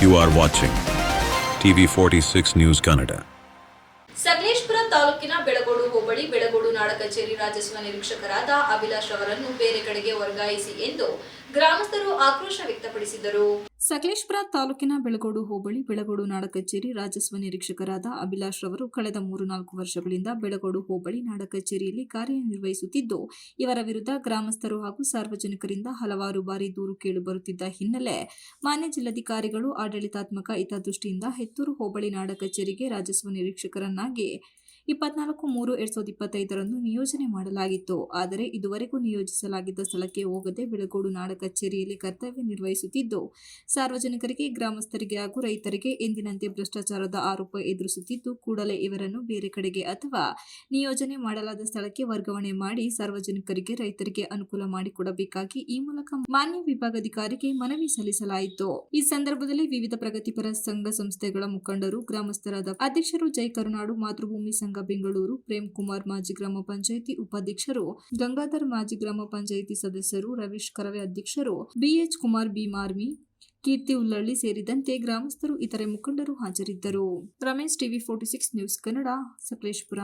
You are watching TV46 News Kannada. Sakleshpur ತಾಲೂಕಿನ ಬೆಳಗೋಡು ಹೋಬಳಿ ಬೆಳಗೋಡು ನಾಡ ಕಚೇರಿ ರಾಜಸ್ವ ನಿರೀಕ್ಷಕರಾದ ಅಭಿಲಾಷ್ ಅವರನ್ನು ಬೇರೆ ಕಡೆಗೆ ವರ್ಗಾಯಿಸಿ ಎಂದು ಗ್ರಾಮಸ್ಥರು ಆಕ್ರೋಶ ವ್ಯಕ್ತಪಡಿಸಿದರು. ಸಕಲೇಶಪುರ ತಾಲೂಕಿನ ಬೆಳಗೋಡು ಹೋಬಳಿ ಬೆಳಗೋಡು ನಾಡ ಕಚೇರಿ ರಾಜಸ್ವ ನಿರೀಕ್ಷಕರಾದ ಅಭಿಲಾಷ್ ರವರು ಕಳೆದ 3-4 ವರ್ಷಗಳಿಂದ ಬೆಳಗೋಡು ಹೋಬಳಿ ನಾಡ ಕಚೇರಿಯಲ್ಲಿ ಕಾರ್ಯನಿರ್ವಹಿಸುತ್ತಿದ್ದು, ಇವರ ವಿರುದ್ಧ ಗ್ರಾಮಸ್ಥರು ಹಾಗೂ ಸಾರ್ವಜನಿಕರಿಂದ ಹಲವಾರು ಬಾರಿ ದೂರು ಕೇಳಿಬರುತ್ತಿದ್ದ ಹಿನ್ನೆಲೆ ಮಾನ್ಯ ಜಿಲ್ಲಾಧಿಕಾರಿಗಳು ಆಡಳಿತಾತ್ಮಕ ಹಿತದೃಷ್ಟಿಯಿಂದ ಹೆತ್ತೂರು ಹೋಬಳಿ ನಾಡ ಕಚೇರಿಗೆ ರಾಜಸ್ವ ನಿರೀಕ್ಷಕರನ್ನಾಗಿ 24/3/2025 ನಿಯೋಜನೆ ಮಾಡಲಾಗಿತ್ತು. ಆದರೆ ಇದುವರೆಗೂ ನಿಯೋಜಿಸಲಾಗಿದ್ದ ಸ್ಥಳಕ್ಕೆ ಹೋಗದೆ ಬೆಳಗೋಡು ನಾಡ ಕಚೇರಿಯಲ್ಲಿ ಕರ್ತವ್ಯ ನಿರ್ವಹಿಸುತ್ತಿದ್ದು, ಸಾರ್ವಜನಿಕರಿಗೆ, ಗ್ರಾಮಸ್ಥರಿಗೆ ಹಾಗೂ ರೈತರಿಗೆ ಎಂದಿನಂತೆ ಭ್ರಷ್ಟಾಚಾರದ ಆರೋಪ ಎದುರಿಸುತ್ತಿದ್ದು, ಕೂಡಲೇ ಇವರನ್ನು ಬೇರೆ ಕಡೆಗೆ ಅಥವಾ ನಿಯೋಜನೆ ಮಾಡಲಾದ ಸ್ಥಳಕ್ಕೆ ವರ್ಗಾವಣೆ ಮಾಡಿ ಸಾರ್ವಜನಿಕರಿಗೆ, ರೈತರಿಗೆ ಅನುಕೂಲ ಮಾಡಿಕೊಡಬೇಕಾಗಿ ಈ ಮೂಲಕ ಮಾನ್ಯ ವಿಭಾಗಾಧಿಕಾರಿಗೆ ಮನವಿ ಸಲ್ಲಿಸಲಾಯಿತು. ಈ ಸಂದರ್ಭದಲ್ಲಿ ವಿವಿಧ ಪ್ರಗತಿಪರ ಸಂಘ ಸಂಸ್ಥೆಗಳ ಮುಖಂಡರು, ಗ್ರಾಮಸ್ಥರಾದ ಅಧ್ಯಕ್ಷರು ಜೈ ಕರುನಾಡು, ಮಾತೃಭೂಮಿ ಸಂಘ ಬೆಂಗಳೂರು, ಪ್ರೇಮ್ ಕುಮಾರ್ ಮಾಜಿ ಗ್ರಾಮ ಪಂಚಾಯಿತಿ ಉಪಾಧ್ಯಕ್ಷರು, ಗಂಗಾಧರ್ ಮಾಜಿ ಗ್ರಾಮ ಪಂಚಾಯಿತಿ ಸದಸ್ಯರು, ರವೀಶ್ ಕರವೇ ಅಧ್ಯಕ್ಷರು, ಬಿಎಚ್ ಕುಮಾರ್ ಬಿ ಮಾರ್ಮಿ, ಕೀರ್ತಿ ಉಲ್ಲಳ್ಳಿ ಸೇರಿದಂತೆ ಗ್ರಾಮಸ್ಥರು, ಇತರೆ ಮುಖಂಡರು ಹಾಜರಿದ್ದರು. Ramesh, TV46 news Kannada, Sakleshpur.